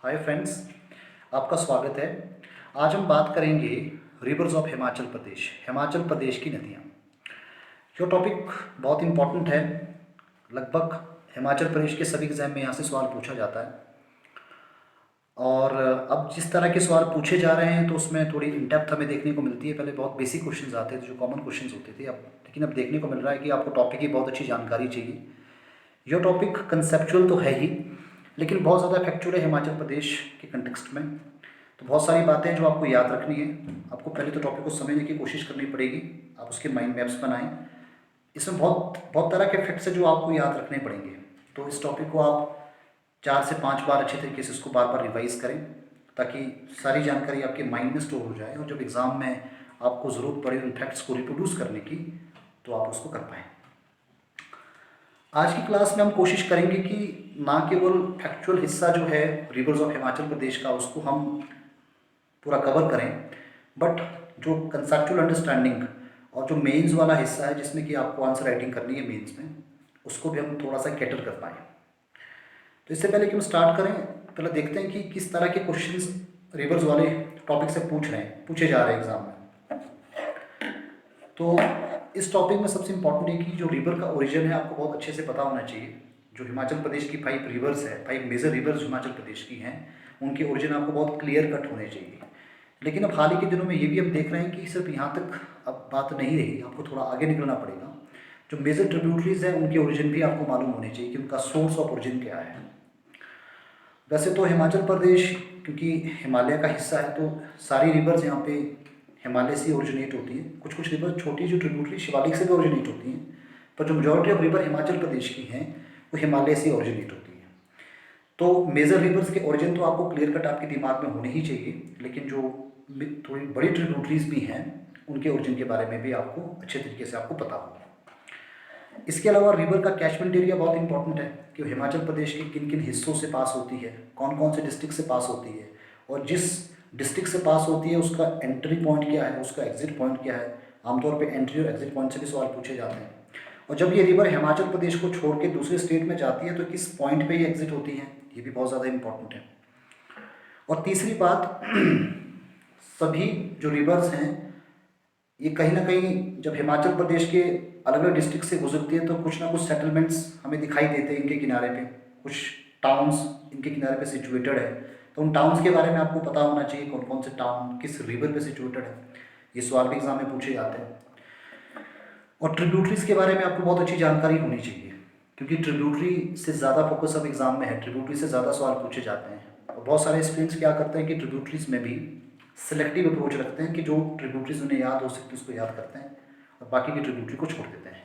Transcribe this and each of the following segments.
Hi friends, आपका स्वागत है। आज हम बात करेंगे रिवर्स ऑफ हिमाचल प्रदेश की नदियाँ। जो टॉपिक बहुत इम्पोर्टेंट है, लगभग हिमाचल प्रदेश के सभी एग्जाम में यहाँ से सवाल पूछा जाता है। और अब जिस तरह के सवाल पूछे जा रहे हैं तो उसमें थोड़ी इन डेप्थ हमें देखने को मिलती है। पहले बहुत बेसिक क्वेश्चंस आते थे, जो कॉमन क्वेश्चंस होते थे, लेकिन अब देखने को मिल रहा है कि आपको टॉपिक की बहुत अच्छी जानकारी चाहिए। यह टॉपिक कंसेप्चुअल तो है ही, लेकिन बहुत ज़्यादा फैक्चुअल है हिमाचल प्रदेश के कंटेक्स्ट में। तो बहुत सारी बातें जो आपको याद रखनी है। आपको पहले तो टॉपिक को समझने की कोशिश करनी पड़ेगी, आप उसके माइंड मैप्स बनाएं। इसमें बहुत बहुत तरह के फैक्ट्स हैं जो आपको याद रखने पड़ेंगे। तो इस टॉपिक को आप 4 से 5 बार अच्छे तरीके से इसको बार बार रिवाइज करें, ताकि सारी जानकारी आपके माइंड में स्टोर हो जाए और जब एग्ज़ाम में आपको ज़रूरत पड़े उन फैक्ट्स को रिप्रोड्यूस करने की तो आप उसको कर पाएँ। आज की क्लास में हम कोशिश करेंगे कि ना केवल फैक्चुअल हिस्सा जो है रिवर्स ऑफ हिमाचल प्रदेश का उसको हम पूरा कवर करें, बट जो कंसेप्चुअल अंडरस्टैंडिंग और जो मेंस वाला हिस्सा है जिसमें कि आपको आंसर राइटिंग करनी है मेंस में, उसको भी हम थोड़ा सा कैटर कर पाएँ। तो इससे पहले कि हम स्टार्ट करें, पहले देखते हैं कि किस तरह के क्वेश्चंस रिवर्स वाले टॉपिक से पूछे जा रहे हैं एग्जाम में। तो इस टॉपिक में सबसे इम्पोर्टेंट है कि जो रिवर का ओरिजिन है आपको बहुत अच्छे से पता होना चाहिए। जो हिमाचल प्रदेश की 5 रिवर्स है, 5 मेजर रिवर्स हिमाचल प्रदेश की हैं, उनके ओरिजिन आपको बहुत क्लियर कट होने चाहिए। लेकिन अब हाल ही के दिनों में ये भी हम देख रहे हैं कि सिर्फ यहाँ तक अब बात नहीं रही, आपको थोड़ा आगे निकलना पड़ेगा। जो मेजर ट्रिब्यूटरीज हैं उनके ओरिजिन भी आपको मालूम होने चाहिए कि उनका सोर्स ऑफ ओरिजिन क्या है। वैसे तो हिमाचल प्रदेश क्योंकि हिमालय का हिस्सा है, तो सारी रिवर्स यहाँ पे हिमालय से ओरिजिनेट होती हैं। कुछ कुछ रिवर छोटी जो ट्रिब्यूटरी शिवालिक से भी ओरिजिनेट होती हैं, पर जो majority of river Himachal Pradesh की हैं वो हिमालय से ओरिजिनेट होती हैं। तो मेजर रिवर्स के ओरिजिन तो आपको क्लियर कट आपके दिमाग में होने ही चाहिए, लेकिन जो थोड़ी बड़ी ट्रिब्यूटरीज भी हैं उनके ओरिजिन के बारे में भी आपको अच्छे तरीके से आपको पता होगा। इसके अलावा रिवर का कैचमेंट एरिया बहुत इंपॉर्टेंट है कि हिमाचल प्रदेश के किन किन हिस्सों से पास होती है, कौन कौन से डिस्ट्रिक्ट से पास होती है, और जिस डिस्ट्रिक्ट से पास होती है उसका एंट्री पॉइंट क्या है, उसका एग्जिट पॉइंट क्या है। आमतौर पे एंट्री और एग्जिट पॉइंट से भी सवाल पूछे जाते हैं। और जब ये रिवर हिमाचल प्रदेश को छोड़ के दूसरे स्टेट में जाती है तो किस पॉइंट पे ये एग्जिट होती है, ये भी बहुत ज़्यादा इंपॉर्टेंट है। और तीसरी बात, सभी जो रिवर्स हैं ये कहीं ना कहीं जब हिमाचल प्रदेश के अलग अलग डिस्ट्रिक्ट से गुजरती है तो कुछ ना कुछ सेटलमेंट्स हमें दिखाई देते हैं इनके किनारे पे, कुछ टाउन्स इनके किनारे पे सिचुएटेड है। तो उन टाउन्स के बारे में आपको पता होना चाहिए, कौन कौन से टाउन किस रिवर पे सिचुएटेड है। ये सवाल भी एग्जाम में पूछे जाते हैं। और ट्रिब्यूटरीज के बारे में आपको बहुत अच्छी जानकारी होनी चाहिए, क्योंकि ट्रिब्यूटरी से ज़्यादा फोकस अब एग्जाम में है, ट्रिब्यूटरी से ज़्यादा सवाल पूछे जाते हैं। और बहुत सारे स्टूडेंट्स क्या करते हैं कि ट्रिब्यूटरीज में भी सिलेक्टिव अप्रोच रखते हैं कि जो ट्रिब्यूटरीज उन्हें याद हो सकती है उसको याद करते हैं और बाकी की ट्रिब्यूटरी को छोड़ देते हैं।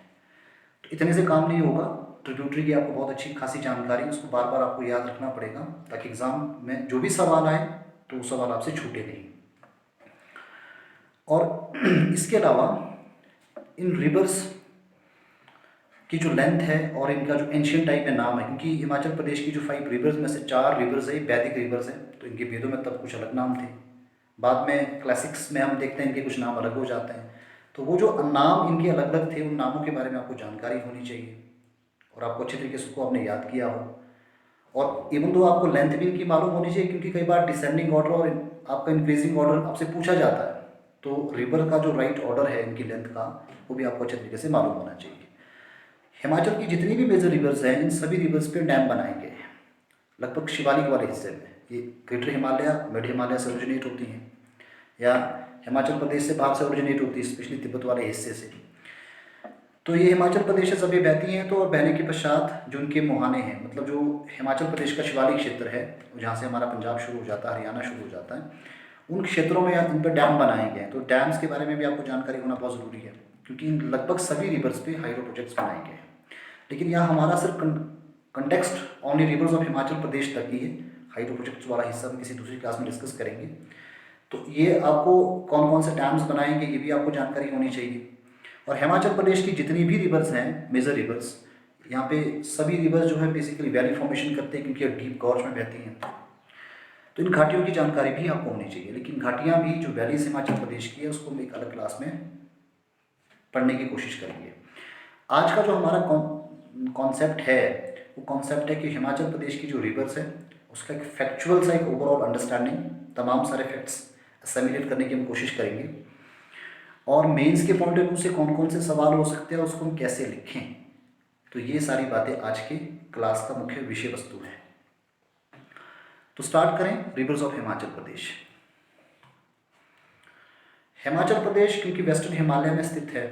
तो इतने से काम नहीं होगा। ट्रिब्यूटरी की आपको बहुत अच्छी खासी जानकारी, उसको बार बार आपको याद रखना पड़ेगा ताकि एग्ज़ाम में जो भी सवाल आए तो वो सवाल आपसे छूटे नहीं। और इसके अलावा इन रिवर्स की जो लेंथ है और इनका जो एंशियंट टाइप में नाम है, क्योंकि हिमाचल प्रदेश की जो 5 रिवर्स में से 4 रिवर्स है वैदिक रिवर्स हैं, तो इनके वेदों में तब कुछ अलग नाम थे। बाद में क्लासिक्स में हम देखते हैं इनके कुछ नाम अलग हो जाते हैं। तो वो जो नाम इनके अलग अलग थे, उन नामों के बारे में आपको जानकारी होनी चाहिए और आपको अच्छे तरीके से उसको आपने याद किया हो। और इवन तो आपको लेंथ भी इनकी मालूम होनी चाहिए, क्योंकि कई बार डिसेंडिंग ऑर्डर और आपका इंक्रीजिंग ऑर्डर आपसे पूछा जाता है, तो रिवर का जो राइट ऑर्डर है इनकी लेंथ का वो भी आपको अच्छे तरीके से मालूम होना चाहिए। हिमाचल की जितनी भी मेजर रिवर्स हैं इन सभी रिवर्स पे डैम बनाए गए हैं, लगभग शिवालिक वाले हिस्से में। ये ग्रेटर हिमालय, मिड हिमालय से ओरिजिनेट होती हैं या हिमाचल प्रदेश से बाहर से ओरिजिनेट होती है, स्पेशली तिब्बत वाले हिस्से से। तो ये हिमाचल प्रदेश से सभी बहती हैं। तो और बहने के पश्चात जो उनके मुहाने हैं, मतलब जो हिमाचल प्रदेश का शिवालिक क्षेत्र है जहाँ से हमारा पंजाब शुरू हो जाता है, हरियाणा शुरू हो जाता है, उन क्षेत्रों में इन पर डैम बनाए गए हैं। तो डैम्स के बारे में भी आपको जानकारी होना बहुत ज़रूरी है, क्योंकि इन लगभग सभी रिवर्स पे हाइड्रो प्रोजेक्ट्स बनाए गए हैं। लेकिन यहाँ हमारा सिर्फ context only rivers of Himachal Pradesh तक ही है। हाइड्रो प्रोजेक्ट्स वाला हिस्सा हम किसी दूसरी क्लास में डिस्कस करेंगे। तो ये आपको कौन कौन से डैम्स बनाएंगे ये भी आपको जानकारी होनी चाहिए। और हिमाचल प्रदेश की जितनी भी रिवर्स हैं मेजर रिवर्स, यहाँ पे सभी रिवर्स जो है बेसिकली वैली फॉर्मेशन करते हैं, क्योंकि डीप गॉर्ज में बहती हैं। तो इन घाटियों की जानकारी भी आपको होनी चाहिए। लेकिन घाटियाँ भी जो वैलीज हिमाचल प्रदेश की है उसको हम एक अलग क्लास में पढ़ने की कोशिश करेंगे। आज का जो हमारा कॉन्सेप्ट है वो कॉन्सेप्ट है कि हिमाचल प्रदेश की जो रिवर्स है उसका एक फैक्चुअल सा एक ओवरऑल अंडरस्टैंडिंग, तमाम सारे फैक्ट्स असेमिलेट करने की हम कोशिश करेंगे, और मेंस के पॉइंट ऑफ व्यू से कौन कौन से सवाल हो सकते हैं, उसको हम कैसे लिखें। तो ये सारी बातें आज के क्लास का मुख्य विषय वस्तु है। तो स्टार्ट करें। रिवर्स ऑफ हिमाचल प्रदेश। हिमाचल प्रदेश क्योंकि वेस्टर्न हिमालय में स्थित है,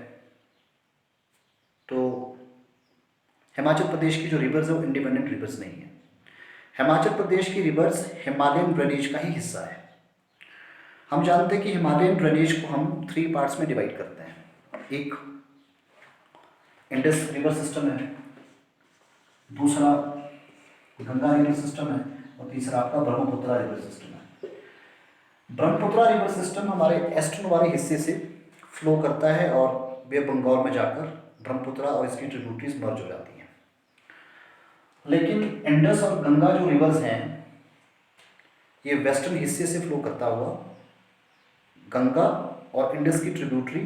तो हिमाचल प्रदेश की जो रिवर्स है वो इंडिपेंडेंट रिवर्स नहीं है। हिमाचल प्रदेश की रिवर्स हिमालयन ड्रेनेज का ही हिस्सा है। हम जानते हैं कि हिमालयन ड्रेनेज को हम 3 पार्ट्स में डिवाइड करते हैं। एक इंडस रिवर सिस्टम है, दूसरा गंगा रिवर सिस्टम है, और तीसरा आपका ब्रह्मपुत्रा रिवर सिस्टम है। ब्रह्मपुत्रा रिवर सिस्टम हमारे ईस्टर्न वाले हिस्से से फ्लो करता है और बे ऑफ बंगाल में जाकर ब्रह्मपुत्रा और इसकी ट्रिब्यूटरीज मर्ज हो जाती हैं। लेकिन इंडस और गंगा जो रिवर्स हैं, ये वेस्टर्न हिस्से से फ्लो करता हुआ गंगा और इंडस की ट्रिब्यूटरी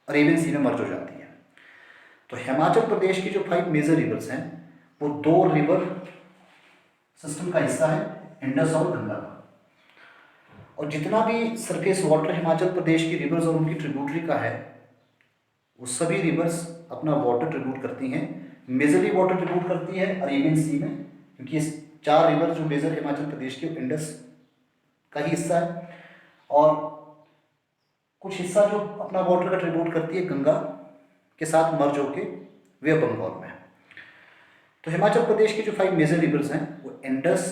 अरेबियन सी में मर्ज हो जाती है। तो हिमाचल प्रदेश की जो 5 मेजर रिवर्स हैं वो 2 रिवर सिस्टम का हिस्सा है, इंडस और गंगा का। और जितना भी सरफेस वाटर हिमाचल प्रदेश की रिवर्स और उनकी ट्रिब्यूटरी का है, वो सभी रिवर्स अपना वाटर ट्रिब्यूट करती हैं। मेजरली वाटर ट्रिब्यूट करती है अरेबियन सी में, क्योंकि ये 4 रिवर जो मेजर हिमाचल प्रदेश के इंडस का ही हिस्सा है, और कुछ हिस्सा जो अपना वाटर का ट्रिब्यूट करती है गंगा के साथ मर्ज होके वे बंगाल में। तो हिमाचल प्रदेश की जो 5 मेजर रिवर्स हैं वो इंडस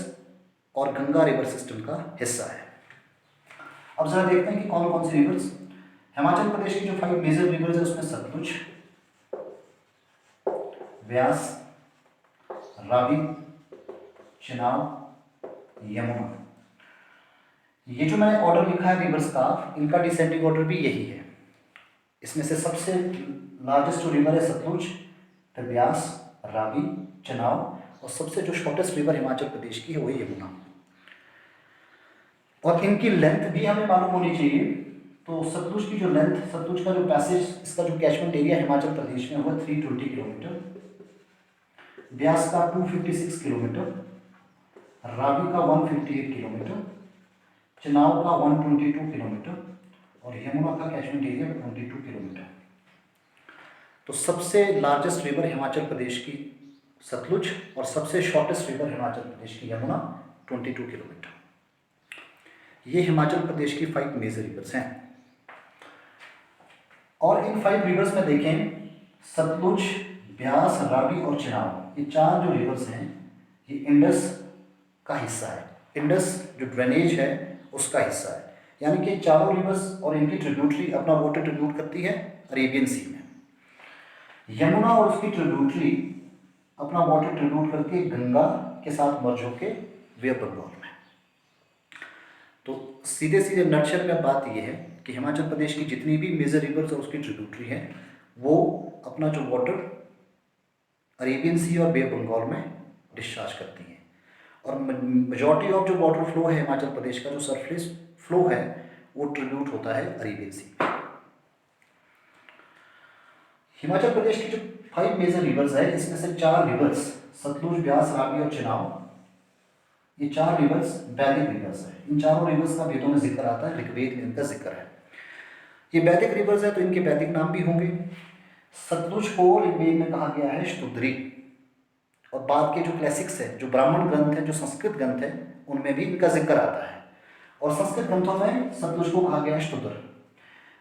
और गंगा रिवर सिस्टम का हिस्सा है। अब जरा देखते हैं कि कौन कौन सी रिवर्स हिमाचल प्रदेश की जो 5 मेजर रिवर्स है उसमें सतलुज, व्यास, रावी, चिनाब, यमुना। ये जो मैंने ऑर्डर लिखा है रिवर्स का, इनका डिसेंडिंग ऑर्डर भी यही है। इसमें से सबसे लार्जेस्ट जो रिवर है सतलुज, फिर व्यास, रावी, चिनाब, और सबसे जो शॉर्टेस्ट रिवर हिमाचल प्रदेश की है वो यमुना। और इनकी लेंथ भी हमें मालूम होनी चाहिए। तो सतलुज की जो लेंथ, सतलुज का जो पैसेज, इसका जो कैचमेंट एरिया हिमाचल प्रदेश में हुआ 320 किलोमीटर, व्यास का 256 किलोमीटर, रावी का 158 किलोमीटर, चिनाब का 122 किलोमीटर, और यमुना का कैचमेंट एरिया 22 किलोमीटर। तो सबसे लार्जेस्ट रिवर हिमाचल प्रदेश की सतलुज और सबसे शॉर्टेस्ट रिवर हिमाचल प्रदेश की यमुना 22 किलोमीटर। ये हिमाचल प्रदेश की 5 मेजर रिवर्स हैं। और इन 5 रिवर्स में देखें, सतलुज, व्यास, रावी और चिनाब, ये 4 जो रिवर्स हैं ये इंडस का हिस्सा है। इंडस जो ड्रेनेज है उसका हिस्सा है, यानी कि चारों रिवर्स और इनकी ट्रिब्यूटरी अपना वाटर ट्रिब्यूट करती है अरेबियन सी में। यमुना और उसकी ट्रिब्यूटरी अपना वाटर ट्रिब्यूट करके गंगा के साथ मर्ज होके वे बंगाल में। तो सीधे सीधे नटशल में बात यह है कि हिमाचल प्रदेश की जितनी भी मेजर रिवर्स और उसकी ट्रिब्यूटरी हैं वो अपना जो वाटर अरेबियन सी और बे ऑफ बंगाल में डिस्चार्ज करती हैं। और मेजॉरिटी ऑफ जो वाटर फ्लो है हिमाचल प्रदेश का, जो सरफेस फ्लो है, वो ट्रिब्यूट होता है अरेबियन सी में। हिमाचल प्रदेश की जो 5 मेजर रिवर्स है, इसमें से 4 रिवर्स सतलुज, व्यास, रावी और चिनाब, ये 4 रिवर्स वैदिक रिवर्स है। इन चारों रिवर्स का वेदों में जिक्र आता है, ऋग्वेद में इनका जिक्र है। ये वैदिक रिवर्स है तो इनके वैदिक नाम भी होंगे। सतलुज को ऋग्वेद में कहा गया है स्तुद्री, और बाद के जो क्लासिक्स है, जो ब्राह्मण ग्रंथ है, जो संस्कृत ग्रंथ है, उनमें भी इनका जिक्र आता है। और संस्कृत ग्रंथों में सतलुज को कहा गया है स्तुद्र।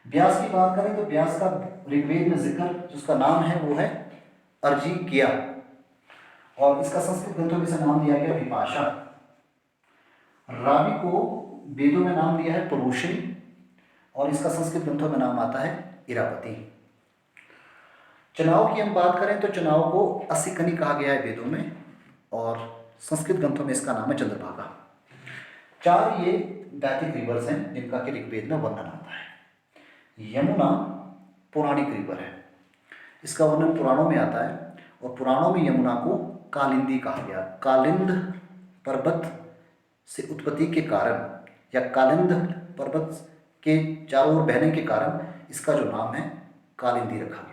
व्यास की बात करें तो व्यास का ऋग्वेद में जिक्र, जिसका नाम है वो है अर्जिकिया, और इसका संस्कृत ग्रंथों में से नाम दिया गया विपाशा। रावी को वेदों में नाम दिया है परुषणी, और इसका संस्कृत ग्रंथों में नाम आता है इरावती। चिनाब की हम बात करें तो चिनाब को असिकनी कहा गया है वेदों में, और संस्कृत ग्रंथों में इसका नाम है चंद्रभागा। 4 ये वैदिक रिवर्स हैं जिनका कि ऋग्वेद में वर्णन आता है। यमुना पौराणिक रिवर है, इसका वर्णन पुराणों में आता है, और पुराणों में यमुना को कालिंदी कहा गया। कालिंद पर्वत से उत्पत्ति के कारण, या कालिंद पर्वत के चारों ओर बहने के कारण इसका जो नाम है कालिंदी रखा गया।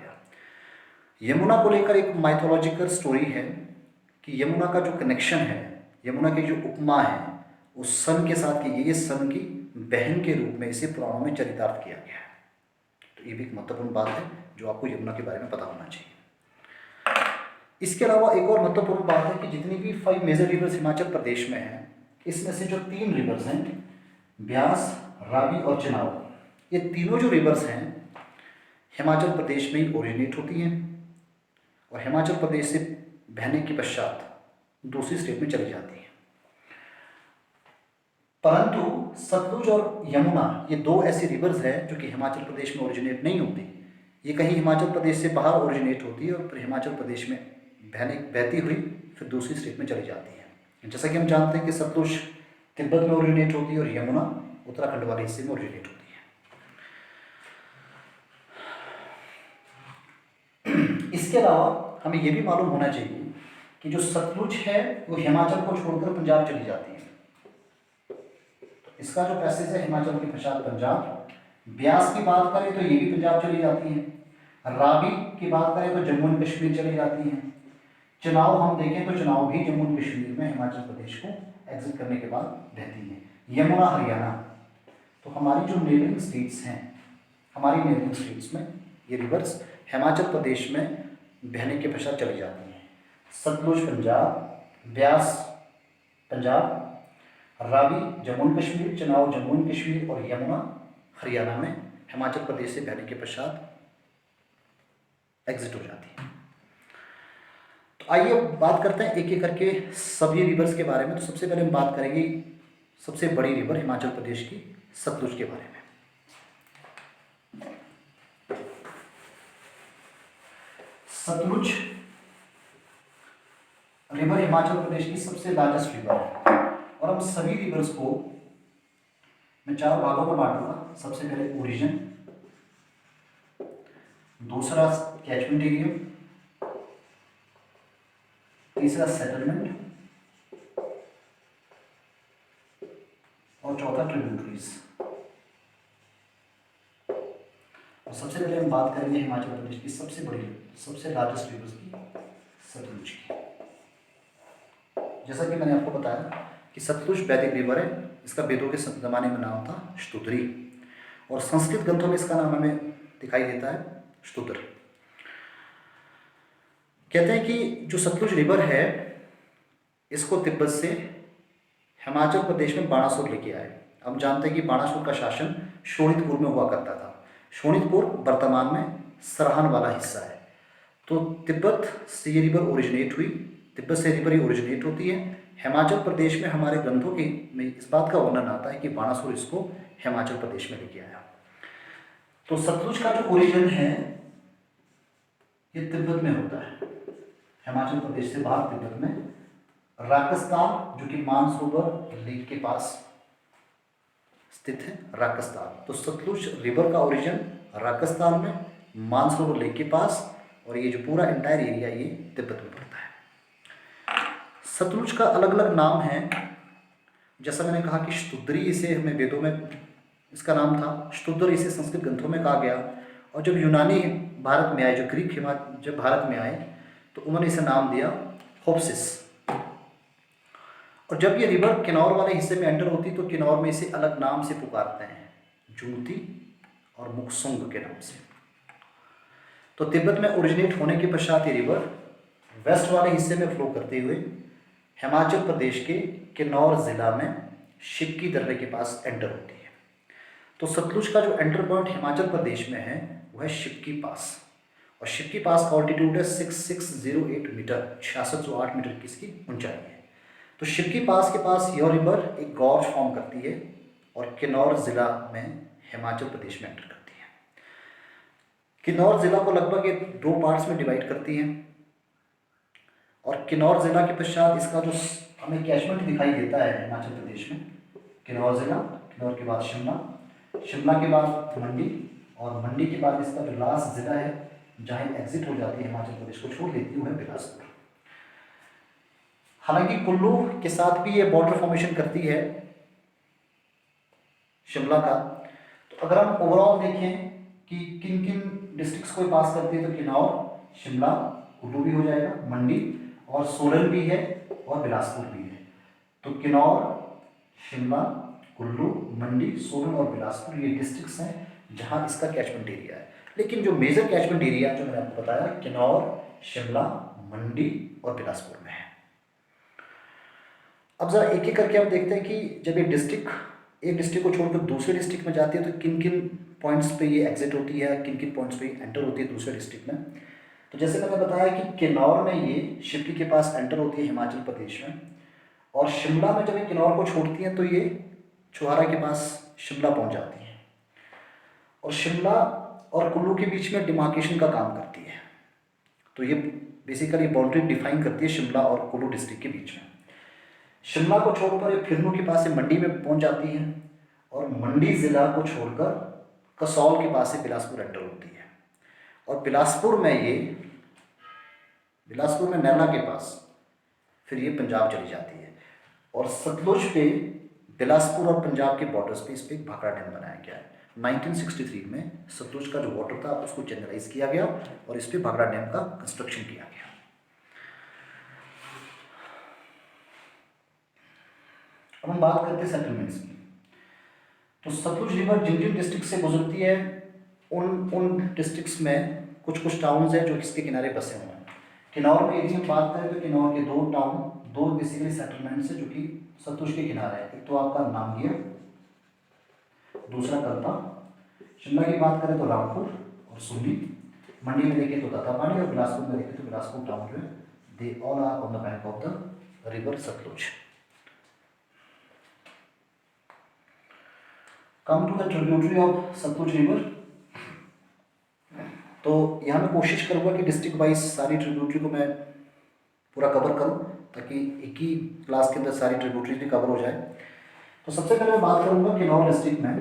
यमुना को लेकर एक माइथोलॉजिकल स्टोरी है कि यमुना का जो कनेक्शन है, यमुना की जो उपमा है उस सन के साथ की गई है, सन की बहन के रूप में इसे पुराणों में चरितार्थ किया गया है। तो ये भी एक महत्वपूर्ण बात है जो आपको यमुना के बारे में पता होना चाहिए। इसके अलावा एक और महत्वपूर्ण बात है कि जितनी भी 5 मेजर रिवर्स हिमाचल प्रदेश में हैं, इसमें से जो 3 रिवर्स हैं, ब्यास, रावी और चिनाब, ये तीनों जो रिवर्स हैं हिमाचल प्रदेश में ही ओरिजिनेट होती हैं और हिमाचल प्रदेश से बहने के पश्चात दूसरी स्टेट में चली जाती हैं। परंतु सतलुज और यमुना ये 2 ऐसी रिवर्स हैं जो कि हिमाचल प्रदेश में ओरिजिनेट नहीं होती। ये कहीं हिमाचल प्रदेश से बाहर ओरिजिनेट होती है और फिर हिमाचल प्रदेश में बहती हुई फिर दूसरी स्टेट में चली जाती है। जैसा कि हम जानते हैं कि सतलुज तिब्बत में ओरिजिनेट होती है और यमुना उत्तराखंड वाले हिस्से में ओरिजिनेट होती है। इसके अलावा हमें यह भी मालूम होना चाहिए कि जो सतलुज है वो हिमाचल को छोड़कर पंजाब चली जाती है। इसका जो पैसेज है हिमाचल के पश्चात पंजाब, ब्यास की बात करें तो ये भी पंजाब चली जाती है, रावी की बात करें तो जम्मू एंड कश्मीर चली जाती है, चुनाव हम देखें तो चुनाव भी जम्मू एंड कश्मीर में हिमाचल प्रदेश को एग्जिट करने के बाद बहती है, यमुना हरियाणा। तो हमारी जो नेबरिंग स्टेट्स हैं, हमारी नेबरिंग स्टेट्स में ये रिवर्स हिमाचल प्रदेश में बहने के पश्चात चली जाती हैं। सतलुज पंजाब, ब्यास पंजाब, रावी जम्मू एंड कश्मीर, चुनाव जम्मू एंड कश्मीर और यमुना हरियाणा में हिमाचल प्रदेश से बहने के पश्चात एग्जिट हो जाती है। तो आइए बात करते हैं एक एक करके सभी रिवर्स के बारे में। तो सबसे पहले हम बात करेंगे सबसे बड़ी रिवर हिमाचल प्रदेश की सतलुज के बारे में। सतलुज रिवर हिमाचल प्रदेश की सबसे लार्जेस्ट रिवर है और हम सभी रिवर्स को मैं 4 भागों में बांटूंगा। सबसे पहले ओरिजिन, दूसरा कैचमेंट एरिया, तीसरा सेटलमेंट और चौथा ट्रिब्यूटरीज। और सबसे पहले हम बात करेंगे हिमाचल प्रदेश की सबसे बड़ी सबसे लार्जेस्ट रिवर्स की, सतलुज की। जैसा कि मैंने आपको बताया कि सतलुज वैदिक रिवर है, इसका वेदों के ज़माने में नाम था शतुद्री और संस्कृत ग्रंथों में इसका नाम हमें दिखाई देता है शतुद्र। कहते हैं कि जो सतलुज रिवर है इसको तिब्बत से हिमाचल प्रदेश में बाणासुर लेके आए। हम जानते हैं कि बाणासुर का शासन शोणितपुर में हुआ करता था। शोणितपुर वर्तमान में सरहन वाला हिस्सा है। तो तिब्बत से ये रिवर ओरिजिनेट हुई, तिब्बत से रिवर ओरिजिनेट होती है। हिमाचल प्रदेश में हमारे ग्रंथों के में इस बात का वर्णन आता है कि बाणासुर इसको हिमाचल प्रदेश में लेके आया। तो सतलुज का जो ओरिजिन है ये तिब्बत में होता है, हिमाचल प्रदेश से बाहर तिब्बत में राकस्तान, जो कि मानसरोवर लेक के पास स्थित है राकस्तान। तो सतलुज रिवर का ओरिजिन राकस्तान में, मानसरोवर लेक के पास, और ये जो पूरा एंटायर एरिया ये तिब्बत में पड़ता है। सतलुज का अलग अलग नाम है। जैसा मैंने कहा कि शतुद्री इसे हमें वेदों में इसका नाम था, शतुद्र इसे संस्कृत ग्रंथों में कहा गया। और जब यूनानी भारत में आए, जो ग्रीक जब भारत में आए तो उन्होंने इसे नाम दिया होप्सिस। और जब ये रिवर किन्नौर वाले हिस्से में एंटर होती तो किन्नौर में इसे अलग नाम से पुकारते हैं, जूती और मुक्सुंग के नाम से। तो तिब्बत में ओरिजिनेट होने के पश्चात ये रिवर वेस्ट वाले हिस्से में फ्लो करते हुए हिमाचल प्रदेश के किन्नौर जिला में शिक्की दर्रे के पास एंटर होती है। तो सतलुज का जो एंटर पॉइंट हिमाचल प्रदेश में है वो है शिक्की पास, और शिक्की पास का ऑल्टीट्यूड है 6608 मीटर, 6608 मीटर की इसकी ऊंचाई है। तो शिक्की पास के पास यह रिवर एक गॉर्ज फॉर्म करती है और किन्नौर जिला में हिमाचल प्रदेश में एंटर करती है। किन्नौर जिला को लगभग ये 2 पार्ट्स में डिवाइड करती है और किन्नौर जिला के पश्चात इसका जो हमें कैचमेंट दिखाई देता है हिमाचल प्रदेश में, किन्नौर जिला, किन्नौर के बाद शिमला, शिमला के बाद मंडी, और मंडी के बाद इसका जो लास्ट जिला है जहाँ एग्जिट हो जाती है हिमाचल प्रदेश को छोड़ देती है वो है बिलासपुर। हालांकि कुल्लू के साथ भी ये बॉर्डर फॉर्मेशन करती है शिमला का। तो अगर हम ओवरऑल देखें कि किन किन डिस्ट्रिक्ट्स को पास करती है तो किन्नौर, शिमला, कुल्लू भी हो जाएगा, मंडी और सोलन भी है और बिलासपुर भी है। तो किन्नौर, शिमला, कुल्लू, मंडी, सोलन और बिलासपुर ये डिस्ट्रिक्ट्स हैं जहां इसका कैचमेंट एरिया है। लेकिन जो मेजर कैचमेंट एरिया जो मैंने आपको बताया किन्नौर, शिमला, मंडी और बिलासपुर में है। अब जरा एक एक करके आप देखते हैं कि जब एक डिस्ट्रिक्ट को छोड़कर दूसरे डिस्ट्रिक्ट में जाती है तो किन किन पॉइंट्स पे ये एग्जिट होती है, किन किन पॉइंट्स पे एंटर होती है दूसरे डिस्ट्रिक्ट में। तो जैसे मैंने बताया कि किन्नौर में ये शिवली के पास एंटर होती है हिमाचल प्रदेश में, और शिमला में जब ये किन्नौर को छोड़ती हैं तो ये छुहारा के पास शिमला पहुंच जाती है, और शिमला और कुल्लू के बीच में डिमार्केशन का काम करती है। तो ये बेसिकली बाउंड्री डिफाइन करती है शिमला और कुल्लू डिस्ट्रिक्ट के बीच में। शिमला को छोड़कर ये फिरनू के पास से मंडी में पहुंच जाती है, और मंडी ज़िला को छोड़कर कसौल के पास से बिलासपुर एंटर होती है, और बिलासपुर में नैना के पास फिर ये पंजाब चली जाती है, और सतलुज पे बिलासपुर और पंजाब के बॉर्डर्स पे इस पर एक भाखड़ा डैम बनाया गया है। 1963 में सतलुज का जो वाटर था उसको चैनलाइज किया गया और इस पर भाखड़ा डैम का कंस्ट्रक्शन किया गया। अब हम बात करते हैं सेटलमेंट्स की। तो सतलुज रिवर जिन जिन डिस्ट्रिक्ट से गुजरती है उन डिस्ट्रिक्ट्स में कुछ कुछ टाउन्स हैं जो इसके किनारे बसे हुए हैं। किन्नौर में यदि हम बात करें तो किन्नौर के दो बेसिकली सेटलमेंट्स हैं जो कि सतलुज के किनारे है। एक तो आपका नामगिया, दूसरा कल्पा। शिमला की बात करें तो रामपुर और सुन्नी। मंडी में देखें तो दातापानी, और बिलासपुर में देखें तो बिलासपुर टाउन जो है they all are on the bank of the river Sutlej. Come to the tributary of Sutlej river. तो यहाँ मैं कोशिश करूँगा कि डिस्ट्रिक्ट वाइज सारी ट्रिब्यूटरी को मैं पूरा कवर करूँ ताकि एक ही क्लास के अंदर सारी ट्रिब्यूटरीज भी कवर हो जाए। तो सबसे पहले मैं बात करूँगा किन्नौर डिस्ट्रिक्ट में।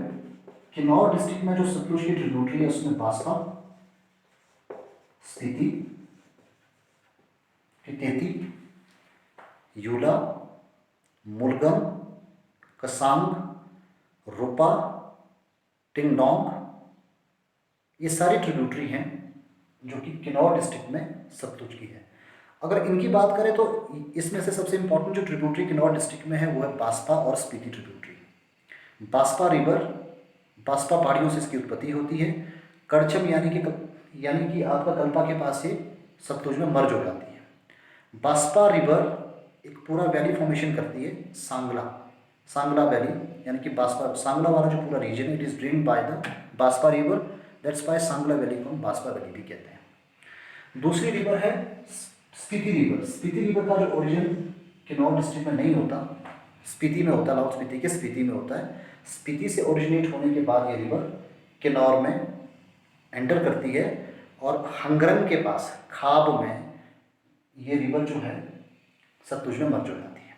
किन्नौर डिस्ट्रिक्ट में जो सतलुज की ट्रिब्यूटरी है उसमें बास्पा, स्पीति, तेती, यूला, मुलगन, कसांग, रूपा, टिंगडोंग, ये सारी ट्रिब्यूटरी हैं जो कि किन्नौर डिस्ट्रिक्ट में सतलुज की है। अगर इनकी बात करें तो इसमें से सबसे इंपॉर्टेंट जो ट्रिब्यूटरी किन्नौर डिस्ट्रिक्ट में है वो है बास्पा और स्पीति ट्रिब्यूटरी। बास्पा रिवर, बास्पा पहाड़ियों से इसकी उत्पत्ति होती है। कड़छम यानी कि आपका कल्पा के पास से सतलुज में मर्ज हो जाती है। बास्पा रिवर एक पूरा वैली फॉर्मेशन करती है, सांगला वैली, यानी कि बास्पा सांगला वाला जो पूरा रीजन है it is drained by the Baspa river, that's why Sangla valley को हम बास्पा वैली भी कहते हैं। दूसरी रिवर है स्पीति रिवर। स्पीति रिवर का जो ओरिजिन किन्नौर डिस्ट्रिक्ट में नहीं होता, स्पीति में होता, लाहौल स्पीति के स्पीति में होता है। स्पीति से ओरिजिनेट होने के बाद ये रिवर किन्नौर में एंटर करती है, और हंगरंग के पास खाब में ये रिवर जो है सतलुज में मर्ज हो जाती है।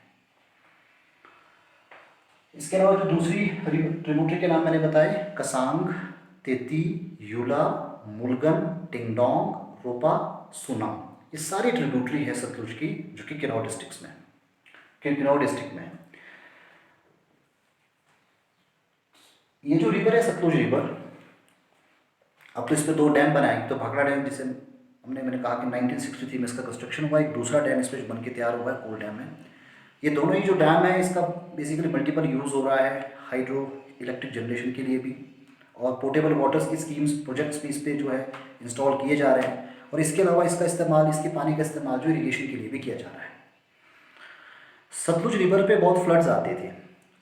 इसके अलावा जो दूसरी ट्रिब्यूटरी के नाम मैंने बताए कसांग, तेती, यूला, मुलगन, टिंगडोंग, रोपा, सुना, ये सारी ट्रिब्यूटरी है सतलुज की जो कि किन्नौर डिस्ट्रिक्ट में है। ये जो रिवर है सतलुज रिवर, अब तो इस पर 2 डैम बनाएंगे। तो भाखड़ा डैम जिसे मैंने कहा कि 1963 में इसका कंस्ट्रक्शन हुआ, एक दूसरा डैम इस पर बन के तैयार हुआ है कोल डैम है। ये दोनों ही जो डैम है इसका बेसिकली मल्टीपल यूज़ हो रहा है, हाइड्रो इलेक्ट्रिक जनरेशन के लिए भी, और पोर्टेबल वाटर्स की स्कीम्स प्रोजेक्ट्स भी इस पर जो है इंस्टॉल किए जा रहे हैं, और इसके अलावा इसके पानी का इस्तेमाल जो इरीगेशन के लिए भी किया जा रहा है। सतलुज रिवर पे बहुत फ्लड्स आते थे,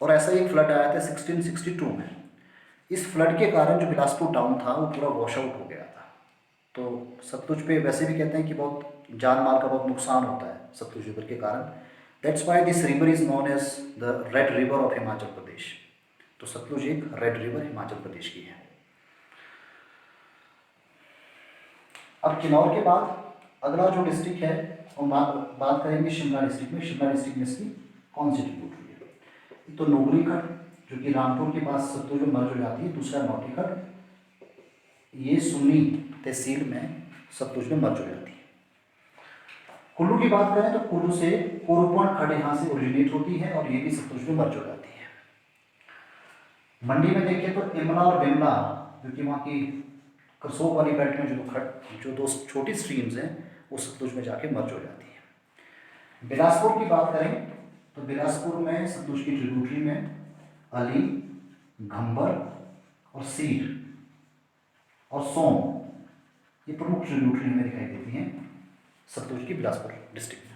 और ऐसा एक फ्लड आया था 1662 में। इस फ्लड के कारण जो बिलासपुर टाउन था वो पूरा वॉश आउट हो गया था। तो सतलुज पे वैसे भी कहते हैं कि बहुत जान माल का बहुत नुकसान होता है सतलुज रिवर के कारण। That's why this river is known as the red river of Himachal Pradesh. तो सतलुज एक रेड रिवर हिमाचल प्रदेश की है। अब किन्नौर के बाद अगला जो डिस्ट्रिक्ट है हम बात करेंगे शिमला डिस्ट्रिक्ट में। शिमला डिस्ट्रिक्ट में इसकी कौन सी ट्रिब्यूटरी है? एक तो नोगली खट जो कि रामपुर के पास सतलुज में मर्ज हो जाती है, दूसरा नौटी खट, ये सुन्नी तहसील में सतलुज में मर्ज हो जाती है। कुल्लू की बात करें तो कुल्लू से कोरपण खट यहाँ से ओरिजिनेट होती है और ये भी सतलुज में मर्ज हो जाती है। मंडी में देखें तो इमला और बिमला जो कि वहाँ की करसोग वाली बेल्ट में जो 2 छोटी स्ट्रीम्स हैं वो सतलुज में जाके मर्ज हो जाती है। बिलासपुर की बात करें तो बिलासपुर में सतलुज की ट्रिब्यूटरी में अली, घंबर और सीर और सोम ये प्रमुख ट्रिब्यूटरी हमें दिखाई देती हैं सतलुज की बिलासपुर डिस्ट्रिक्ट में।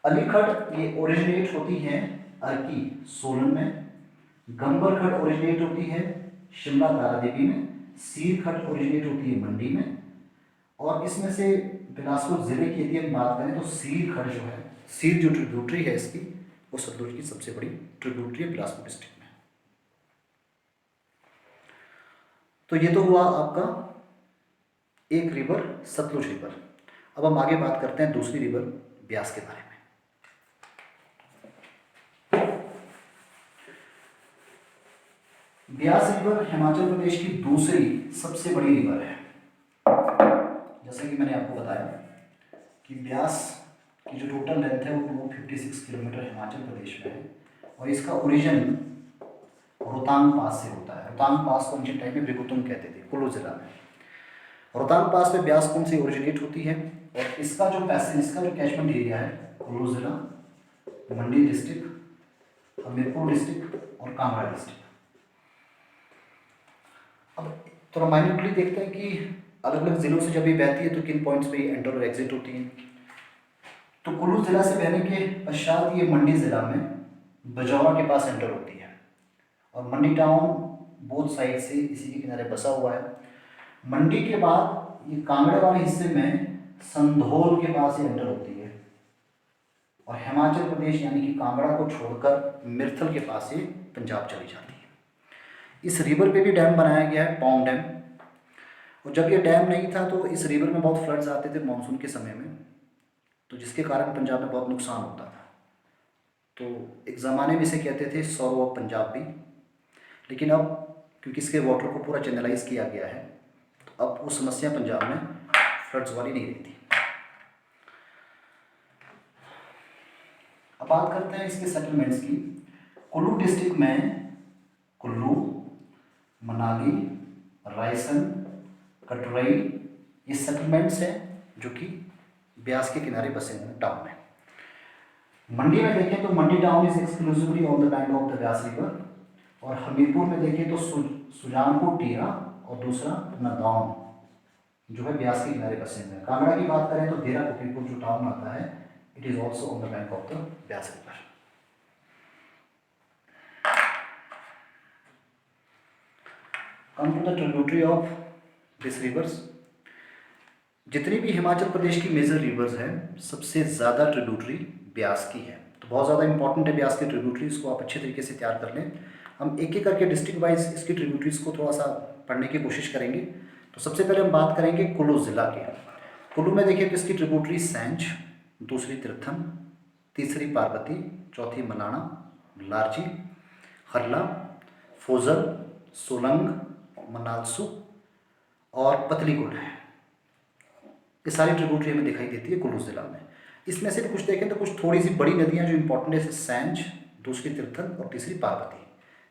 अली खड्ड ये ओरिजिनेट होती है अर्की सोलन में, घंबर खड्ड ओरिजिनेट होती है शिमला तारादेवी में, सीर खड्ड ओरिजिनेट होती है मंडी में, और इसमें से बिलासपुर जिले की यदि हम बात करें तो सीर खड्ड जो है, सीर जो ट्रिब्यूटरी है इसकी, वो सतलुज की सबसे बड़ी ट्रिब्यूटरी है बिलासपुर डिस्ट्रिक्ट में। तो ये तो हुआ आपका एक रिवर सतलुज रिवर। अब हम आगे बात करते हैं दूसरी रिवर ब्यास के बारे में। ब्यास रिवर हिमाचल प्रदेश की दूसरी सबसे बड़ी रिवर है। जैसे कि मैंने आपको बताया कि ब्यास की जो टोटल लेंथ है वो 256 किलोमीटर हिमाचल प्रदेश में है, और इसका ओरिजिन रोहतांग पास से होता है। रोहतांग पास को एंशिएंट टाइम में ब्रिगुतुम कहते थे, कुल्लू जिला में। रोहतांग पास में ब्यास कुंड से ओरिजिनेट होती है, और इसका जो कैचमेंट एरिया है कुल्लू जिला, मंडी डिस्ट्रिक्ट, हमीरपुर डिस्ट्रिक्ट और कांगड़ा डिस्ट्रिक्ट। अब थोड़ा माइन्यूटली देखते हैं कि अलग अलग जिलों से जब ये बहती है तो किन पॉइंट्स पे एंटर और एग्जिट होती है। तो कुल्लू जिला से बहने के पश्चात ये मंडी जिला में बजौरा के पास एंटर होती है, और मंडी टाउन बोथ साइड से इसी के किनारे बसा हुआ है। मंडी के बाद ये कांगड़ा वाले हिस्से में संधोल के पास ये एंटर होती है, और हिमाचल प्रदेश यानी कि कांगड़ा को छोड़कर मिर्थल के पास ये पंजाब चली जाती है। इस रिवर पे भी डैम बनाया गया है, पौंग डैम। और जब ये डैम नहीं था तो इस रिवर में बहुत फ्लड्स आते थे मानसून के समय में, तो जिसके कारण पंजाब में बहुत नुकसान होता था। तो एक ज़माने में इसे कहते थे सॉरो ऑफ पंजाब भी, लेकिन अब क्योंकि इसके वाटर को पूरा चैनलाइज किया गया है तो अब वो समस्या पंजाब में फ्लड्स वाली नहीं रहती। अब बात करते हैं इसके सेटलमेंट्स की। कुल्लू डिस्ट्रिक्ट में कुल्लू, मनाली, रायसन, कटरई ये सेटलमेंट्स हैं जो कि ब्यास के किनारे बसे हुए टाउन है। मंडी में देखें तो Mandi town is exclusively on the bank of the Beas river, और हमीरपुर में देखें तो सुजानपुर टीरा और दूसरा नदौन जो है ब्यास के किनारे बसे हुए हैं। कांगड़ा की बात करें तो देरा कुकीपुर जो टाउन आता है, it is also on the bank of the Beas river. Come to the tributary of this rivers. जितनी भी हिमाचल प्रदेश की मेजर रिवर्स हैं, सबसे ज़्यादा ट्रिब्यूटरी ब्यास की है। तो बहुत ज़्यादा इंपॉर्टेंट है ब्यास की ट्रिब्यूटरीज को आप अच्छे तरीके से तैयार कर लें। हम एक एक करके डिस्ट्रिक्ट वाइज इसकी ट्रिब्यूटरीज को थोड़ा सा पढ़ने की कोशिश करेंगे। तो सबसे पहले हम बात करेंगे कुल्लू ज़िला के। कुल्लू में देखिए तो इसकी ट्रिब्यूटरी सैंज, दूसरी तीर्थन, तीसरी पार्वती, चौथी मनाना, लारजी, हरला, फोजल, सोलंग, मनालसू और पतलीकुंड है। ये सारी ट्रिब्यूटरी हमें दिखाई देती है कुल्लू जिला में। इसमें से कुछ देखें तो कुछ थोड़ी सी बड़ी नदियां जो इंपॉर्टेंट है, सैंज, दूसरी तीर्थन और तीसरी पार्वती।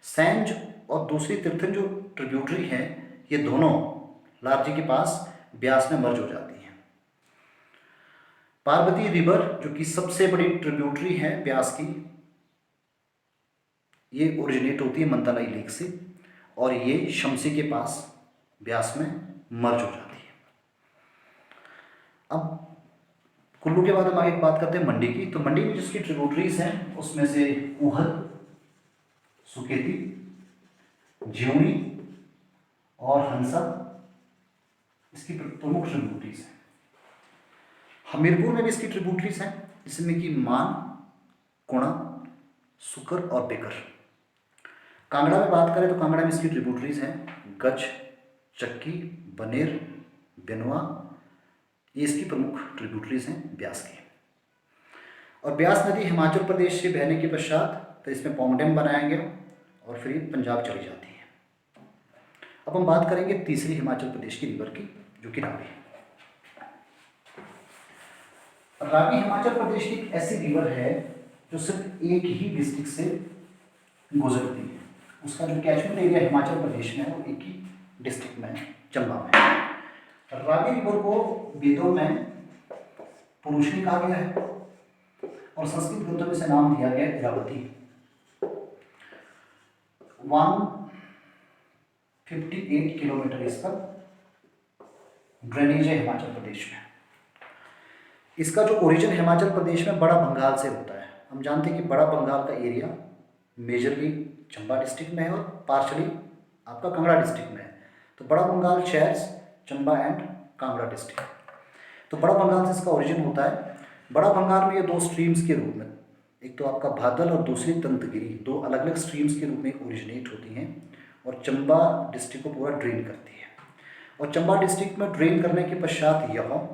सैंज और दूसरी तीर्थन जो ट्रिब्यूटरी हैं, ये दोनों लारजी के पास ब्यास में मर्ज हो जाती हैं। पार्वती रिवर जो कि सबसे बड़ी ट्रिब्यूटरी है ब्यास की, ये ओरिजिनेट होती है मंतालाई लेक से, और ये शमसी के पास ब्यास में मर्ज हो जाती है। अब कुल्लू के बाद हम आगे बात करते हैं मंडी की। तो मंडी में जिसकी ट्रिब्यूटरीज हैं उसमें से ऊहद, सुकेती, ज्यूनी और हंसा इसकी प्रमुख ट्रिब्यूटरीज हैं। हमीरपुर में भी इसकी ट्रिब्यूटरीज हैं, जिसमें कि मान, कुणा, सुकर और बेकर। कांगड़ा में बात करें तो कांगड़ा में इसकी ट्रिब्यूटरीज हैं गज, चक्की, बनेर, बेनवा, ये इसकी प्रमुख ट्रिब्यूटरीज हैं ब्यास की। और ब्यास नदी हिमाचल प्रदेश से बहने के पश्चात फिर इसमें पौंग डैम बनाया गया और फिर ये पंजाब चली जाती है। अब हम बात करेंगे तीसरी हिमाचल प्रदेश की रिवर की, जो कि रावी है। रावी हिमाचल प्रदेश की एक ऐसी रिवर है जो सिर्फ एक ही डिस्ट्रिक्ट से गुजरती है। उसका जो कैचमेंट एरिया हिमाचल प्रदेश में है वो एक ही डिस्ट्रिक्ट में है, चंबा में। रावी रिवर को वेदों में पुरुषनी कहा गया है, और संस्कृत ग्रंथों में इसे नाम दिया गया इरावती। 158 किलोमीटर इसका ड्रेनेज है हिमाचल प्रदेश में। इसका जो ओरिजिन हिमाचल प्रदेश में बड़ा बंगाल से होता है। हम जानते हैं कि बड़ा बंगाल का एरिया मेजरली चंबा डिस्ट्रिक्ट में है और पार्शली आपका कांगड़ा डिस्ट्रिक्ट में है। तो Bara Bangal shares Chamba and Kangra district. तो बड़ा बंगाल से इसका ओरिजिन होता है। बड़ा बंगाल में ये दो स्ट्रीम्स के रूप में, एक तो आपका भादल और दूसरी तंतगिरी, दो अलग अलग स्ट्रीम्स के रूप में ओरिजिनेट होती हैं और चंबा डिस्ट्रिक्ट को पूरा ड्रेन करती है। और चंबा डिस्ट्रिक्ट में ड्रेन करने के पश्चात यह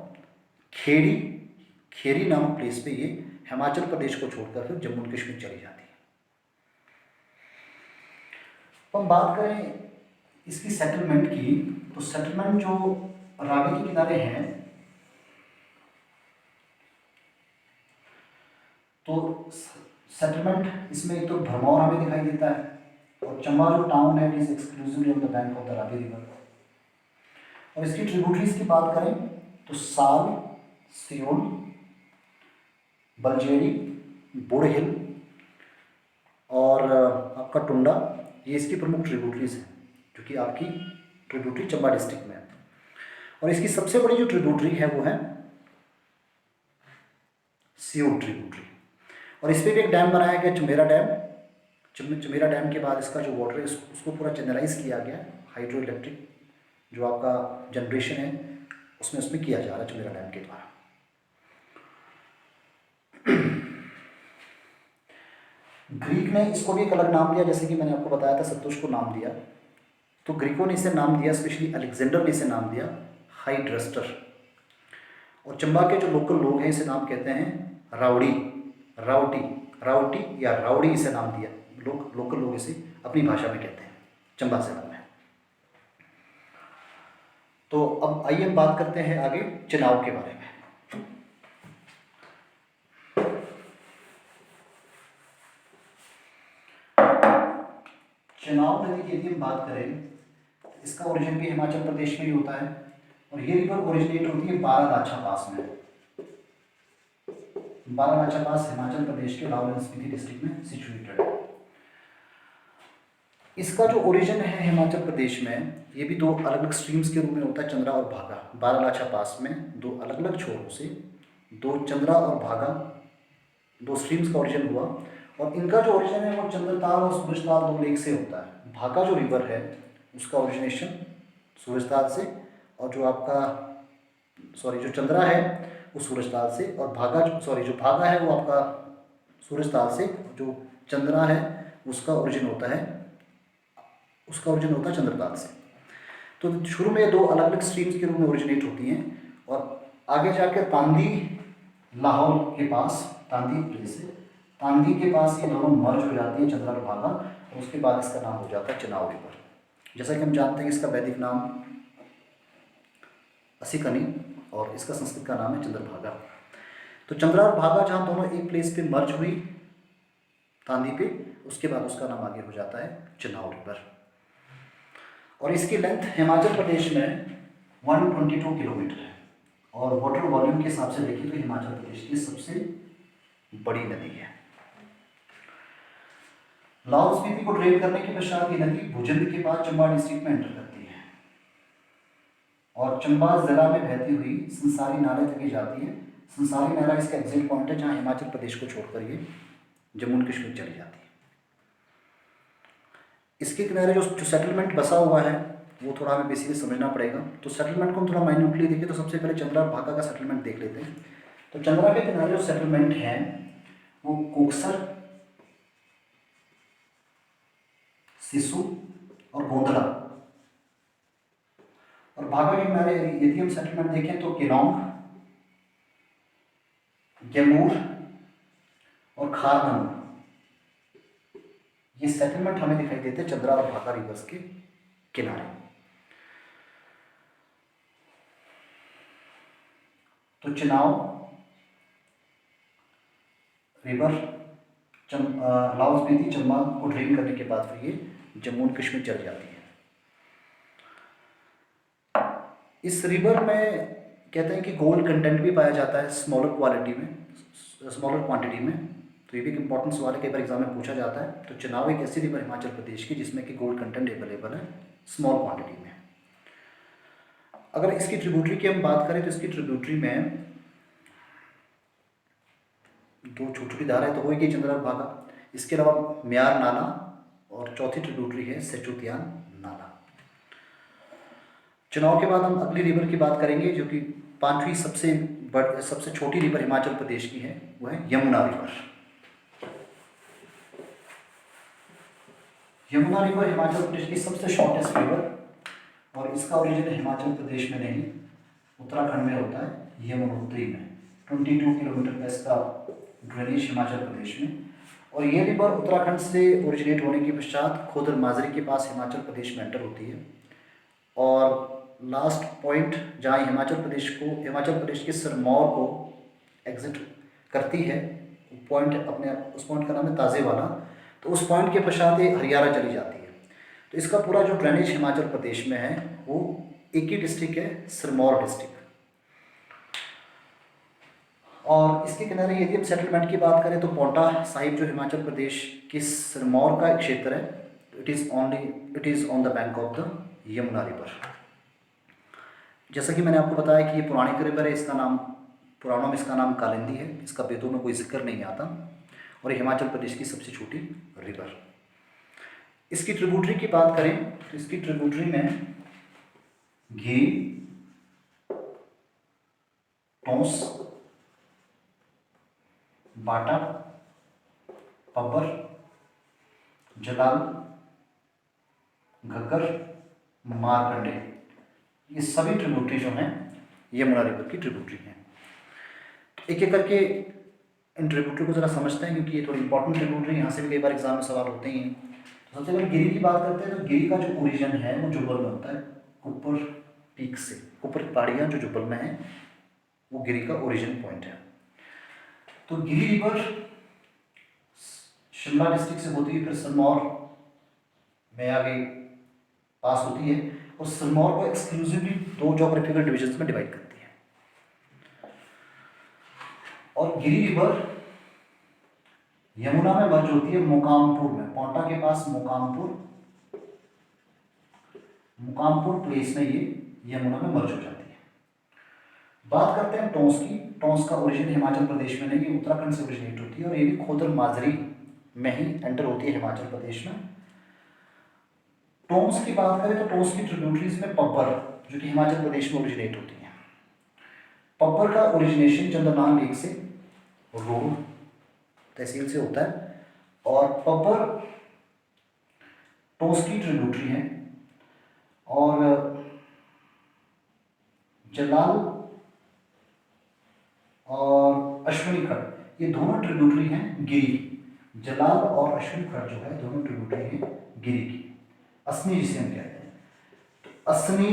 खेरी नामक प्लेस पे ये हिमाचल प्रदेश को छोड़कर फिर जम्मू एंड कश्मीर चली जाती है। तो हम बात करें इसकी सेटलमेंट की, तो सेटलमेंट जो रावी के किनारे हैं, तो सेटलमेंट इसमें एक तो भरमौर हमें दिखाई देता है और चंबा जो टाउन है it is exclusively on the bank of the Ravi river. और इसकी ट्रिब्यूटरीज की बात करें तो साल, सियोल, बलजेड़ी, बुढ़हिल और आपका टुंडा, ये इसकी प्रमुख ट्रिब्यूटरीज हैं जो कि आपकी ट्रिब्यूटरी चंबा डिस्ट्रिक्ट में है। और इसकी सबसे बड़ी जो ट्रिब्यूटरी है वो है सियोल ट्रिब्यूटरी। और इस पर भी एक डैम बनाया गया, चमेरा डैम। चमेरा डैम के बाद इसका जो वाटर है उसको पूरा चैनलाइज किया गया, हाइड्रो इलेक्ट्रिक जो आपका जनरेशन है उसमें किया जा रहा है चमेरा डैम के द्वारा। ग्रीक ने इसको भी एक अलग नाम दिया, जैसे कि मैंने आपको बताया था सतलुज को नाम दिया, तो ग्रीकों ने इसे नाम दिया, स्पेशली अलेक्जेंडर ने इसे नाम दिया हाइड्रस्टर। और चंबा के जो लोकल लोग हैं इसे नाम कहते हैं राउटी या राउडी इसे नाम दिया। लोकल लोग इसे अपनी भाषा में कहते हैं चंबा जिला में। तो अब आइए हम बात करते हैं आगे चुनाव के बारे में। चुनाव नदी की यदि हम बात करें, इसका ओरिजिन भी हिमाचल प्रदेश में ही होता है और ये रिवर ओरिजिनेट होती है बारालाचा पास में। बारालाचा पास हिमाचल प्रदेश के लाहौल एंड स्पीति डिस्ट्रिक्ट में सिचुएटेड है। इसका जो ओरिजिन है हिमाचल प्रदेश में, ये भी दो अलग अलग स्ट्रीम्स के रूप में होता है, चंद्रा और भागा। बारालाचा पास में दो अलग अलग छोरों से दो चंद्रा और भागा दो स्ट्रीम्स का ओरिजिन हुआ। और इनका जो ओरिजिन है वो चंद्रताल और सूरजताल दो लेक से होता है। भागा जो रिवर है उसका ओरिजिनेशन सूरजताल से, और जो आपका जो चंद्रा है वो सूरजताल से, और जो भागा है वो आपका सूरजताल से। जो चंद्रा है उसका ओरिजिन होता है चंद्रताल से। तो शुरू में दो अलग अलग स्ट्रीम्स के रूप में ओरिजिनेट होती हैं और आगे जाकर तांदी लाहौल के पास, तांदी के पास ये दोनों मर्ज हो जाती है, चंद्रा और भागा, और उसके बाद इसका नाम हो जाता है चुनाव रिवर। जैसा कि हम जानते हैं कि इसका वैदिक नाम असिकनी और इसका संस्कृत का नाम है चंद्रभागा। तो चंद्रा और भागा जहाँ दोनों एक प्लेस पे मर्ज हुई तांदी पे, उसके बाद उसका नाम आगे हो जाता है चुनाव रिवर। और इसकी लेंथ हिमाचल प्रदेश में 122 किलोमीटर है और वाटर वॉल्यूम के हिसाब से देखिए तो हिमाचल प्रदेश की सबसे बड़ी नदी है। लाहौल स्पीति को ड्रेन करने के पश्चात ये नदी भुजंड के बाद चंबा डिस्ट्रिक्ट में एंटर करती है और चंबा जिला में बहती हुई संसारी नाले तक जाती है। संसारी नाला इसका एग्जिट पॉइंट है जहाँ हिमाचल प्रदेश को छोड़कर ये जम्मू एंड कश्मीर चली जाती है। इसके किनारे जो सेटलमेंट बसा हुआ है वो थोड़ा हमें बेसिकली समझना पड़ेगा। तो सेटलमेंट को हम थोड़ा माइन्यूटली देखें तो सबसे पहले चंद्रा और भागा का सेटलमेंट देख लेते हैं। तो चंद्रा के किनारे जो सेटलमेंट है वो कोकसर, सिसु और गोंदला, और भागा के किनारे यदि हम सेटलमेंट देखें तो केलोंग, गेमूर और खारदम, ये सेटलमेंट हमें दिखाई देते हैं चंद्रा और भागा रिवर्स के किनारे। तो चुनाव रिवर लाहौल स्पीति चंबा को ड्रेन करने के बाद फिर ये जम्मू एंड कश्मीर चली जाती है। इस रिवर में कहते हैं कि गोल्ड कंटेंट भी पाया जाता है स्मॉलर क्वालिटी में, स्मॉलर क्वांटिटी में। तो ये भी एक इंपॉर्टेंट सवाल है, कई बार एग्जाम में पूछा जाता है। तो चेनाब एक ऐसी रिवर हिमाचल प्रदेश की जिसमें कि गोल्ड कंटेंट अवेलेबल है स्मॉल क्वांटिटी में। अगर इसकी ट्रिब्यूटरी की हम बात करें तो इसकी ट्रिब्यूटरी में दो छोटी छोटी धारा है तो वो एक ही चंद्रा भागा, इसके अलावा म्यार नाला और चौथी ट्रिब्यूटरी है सेचुतियान नाला। चुनाव के बाद हम अगली रिवर की बात करेंगे जो कि पांचवी सबसे छोटी रिवर हिमाचल प्रदेश की है, वो है यमुना रिवर। यमुना रिवर हिमाचल प्रदेश की सबसे शॉर्टेस्ट रिवर और इसका ओरिजिन हिमाचल प्रदेश में नहीं उत्तराखंड में होता है, यमुनोत्री में। 22 किलोमीटर का इसका ड्रेनेज हिमाचल प्रदेश में। और ये रिवर उत्तराखंड से ओरिजिनेट होने के पश्चात खोदर माजरी के पास हिमाचल प्रदेश में एंटर होती है और लास्ट पॉइंट जहाँ हिमाचल प्रदेश के सिरमौर को एग्जिट करती है, उस पॉइंट का नाम है ताजे वाला। तो उस पॉइंट के पश्चात ये हरियाणा चली जाती है। तो इसका पूरा जो ड्रेनेज हिमाचल प्रदेश में है वो एक ही डिस्ट्रिक्ट है, सिरमौर डिस्ट्रिक्ट। और इसके किनारे यदि हम सेटलमेंट की बात करें तो पोंटा साहिब जो हिमाचल प्रदेश के सिरमौर का एक क्षेत्र है, it is on the bank of the Yamuna river. जैसा कि मैंने आपको बताया कि ये पौराणिक रिवर है, पुराणों में इसका नाम कालिंदी है, इसका वेदों में कोई जिक्र नहीं आता और ये हिमाचल प्रदेश की सबसे छोटी रिवर। इसकी ट्रिब्यूटरी की बात करें तो इसकी ट्रिब्यूटरी में गिरी, टोंस, बाटा, पब्बर, जलाल, घग्गर, मारकंडे, ये सभी ट्रिब्यूटरी जो हैं यमुना रिवर की ट्रिब्यूटरी हैं। एक एक करके इन ट्रिब्यूटरी को ज़रा समझते हैं क्योंकि ये थोड़ी इंपॉर्टेंट ट्रिब्यूटरी, यहाँ से भी कई बार एग्जाम में सवाल होते ही हैं। तो सबसे पहले गिरी की बात करते हैं। तो गिरी का जो ओरिजिन है वो जुब्बल में होता है, कुप्पर पीक से। कुप्पर की पहाड़ियाँ जो जुब्बल में हैं वो गिरी का ओरिजिन पॉइंट है। तो गिरी रिवर शिमला डिस्ट्रिक्ट से होती है, फिर सिरमौर में आगे पास होती है और सिरमौर को एक्सक्लूसिवली 2 ज्योग्राफिकल डिविजन्स में डिवाइड करती है। और गिरी रिवर यमुना में मर्ज होती है मोकामपुर में, पोंटा के पास मोकामपुर प्लेस में ये यमुना में मर्ज हो जाती है। बात करते हैं टोंस की। टोंस का ओरिजिन हिमाचल प्रदेश में नहीं, उत्तराखंड से ओरिजिनेट होती है और ये भी खोदर माजरी में ही एंटर होती है हिमाचल प्रदेश में। टोंस की बात करें तो टोंस की ट्रिब्यूटरीज में पब्बर जो कि हिमाचल प्रदेश में ओरिजिनेट होती है। पब्बर का ओरिजिनेशन चंद्रनान लेक से, रोड तहसील से होता है और पब्बर टोंस की ट्रिब्यूटरी है। और जलाल और अश्विनी खड्ड ये दोनों ट्रिब्यूटरी हैं गिरी की। जलाल और अश्विनी खड्ड जो है दोनों ट्रिब्यूटरी हैं गिरी की। असनी जिसे हम कहते हैं, तो असनी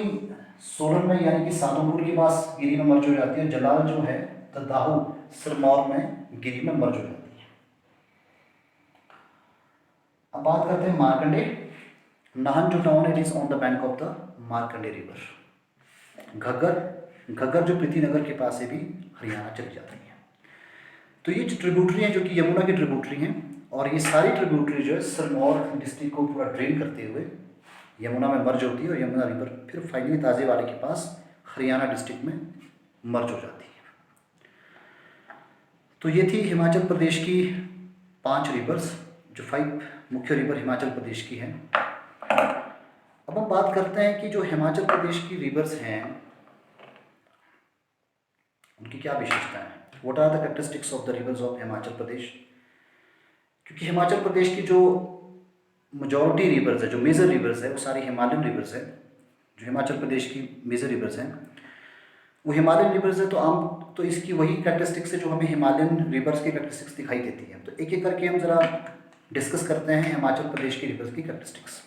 सोलन में यानी कि साधुपुर के पास गिरी में मर्ज हो जाती है। जलाल जो है दाहू सिरमौर में गिरी में मर्ज हो जाती है। अब बात करते हैं मारकंडे। नाहन जो town it is on the bank of the Markande river. Ghaggar जो प्रीतिनगर के पास से भी हरियाणा चली जाती है। तो ये जो ट्रिब्यूटरी हैं जो कि यमुना की ट्रिब्यूटरी हैं और ये सारी ट्रिब्यूटरी जो है सिरमौर डिस्ट्रिक्ट को पूरा ड्रेन करते हुए यमुना में मर्ज होती है और यमुना रिवर फिर फाइनली ताजे वाले के पास हरियाणा डिस्ट्रिक्ट में मर्ज हो जाती है। तो ये थी हिमाचल प्रदेश की 5 रिवर्स, जो 5 मुख्य रिवर हिमाचल प्रदेश की हैं। अब हम बात करते हैं कि जो हिमाचल प्रदेश की रिवर्स हैं उनकी क्या विशेषताएं हैं, what are the characteristics of the rivers of Himachal Pradesh. क्योंकि हिमाचल प्रदेश की जो मेजॉरिटी रिवर्स है, जो मेजर रिवर्स है, वो सारी हिमालयन रिवर्स है। जो हिमाचल प्रदेश की मेजर रिवर्स हैं वो हिमालयन रिवर्स है। तो इसकी वही कैरेक्टरिस्टिक्स है जो हमें हिमालयन रिवर्स की कैरेक्टरिस्टिक्स दिखाई देती है। तो एक एक करके हम ज़रा डिस्कस करते हैं हिमाचल प्रदेश की रिवर्स की characteristics.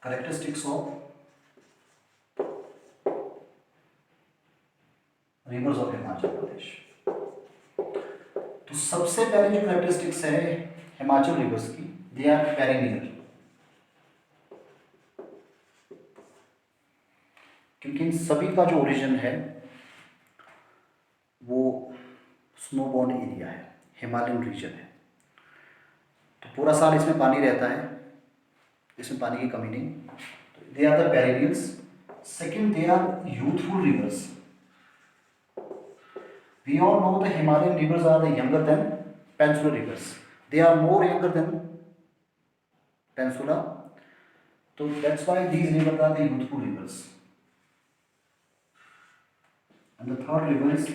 Characteristics of rivers of Himachal Pradesh. तो सबसे पहले जो कैरेक्टरिस्टिक्स है हिमाचल रिवर्स की, दे आर पेरिनियर। क्योंकि इन सभी का जो ओरिजिन है वो स्नो बाउंड एरिया है, हिमालयन रीजन है। तो पूरा साल इसमें पानी रहता है, इसमें पानी की कमी नहीं। तो they are the perennials. Second, they are youthful rivers. We all know the Himalayan rivers are the younger than peninsular rivers. They are more younger than peninsula. So that's why these rivers are the youthful rivers. And the third river is,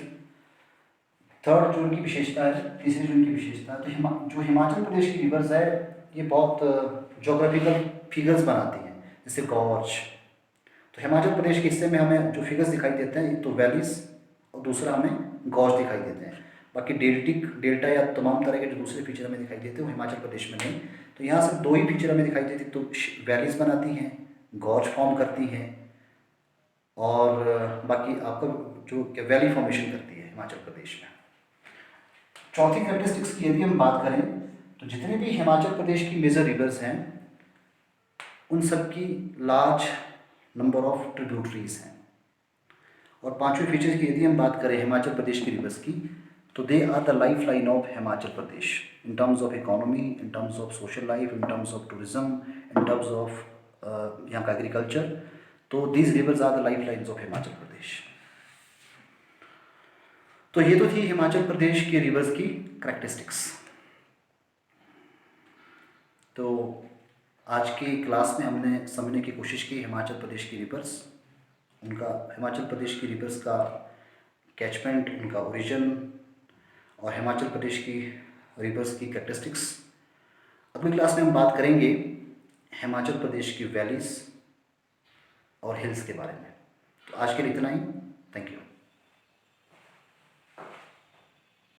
third जो उनकी विशेषता है, तीसरी जो उनकी विशेषता है, तो जो हिमाचल प्रदेश की रिवर्स है ये बहुत जोग्राफिकल फिगर्स बनाती हैं, जैसे गॉर्ज। तो हिमाचल प्रदेश के हिस्से में हमें जो फिगर्स दिखाई देते हैं, एक तो वैलीज और दूसरा हमें गॉर्ज दिखाई देते हैं। बाकी डेल्टा या तमाम तरह के जो दूसरे फीचर हमें दिखाई देते हैं वो हिमाचल प्रदेश में नहीं। तो यहाँ सिर्फ दो ही फीचर हमें दिखाई देते, तो वैलीज बनाती हैं, गॉर्ज फॉर्म करती हैं, और बाकी आपका जो वैली फॉर्मेशन करती है हिमाचल प्रदेश में। चौथी कैरेक्टरिस्टिक्स की यदि हम बात करें तो जितने भी हिमाचल प्रदेश की मेजर रिवर्स हैं उन सब की लार्ज नंबर ऑफ ट्रिब्यूटरीज हैं। और पांचवें फीचर की यदि हम बात करें हिमाचल प्रदेश की रिवर्स की, तो they are the life line of Himachal Pradesh in terms of economy, in terms of social life, in terms of tourism, in terms of यहाँ का एग्रीकल्चर। तो these rivers are the life lines of Himachal Pradesh. तो ये तो थी हिमाचल प्रदेश के रिवर्स की characteristics. तो आज की क्लास में हमने समझने की कोशिश की हिमाचल प्रदेश की रिवर्स, उनका हिमाचल प्रदेश की रिवर्स का कैचमेंट, उनका ओरिजिन, और हिमाचल प्रदेश की रिवर्स की कैरेक्टरिस्टिक्स। अगली क्लास में हम बात करेंगे हिमाचल प्रदेश की वैलीज और हिल्स के बारे में। तो आज के लिए इतना ही। Thank you.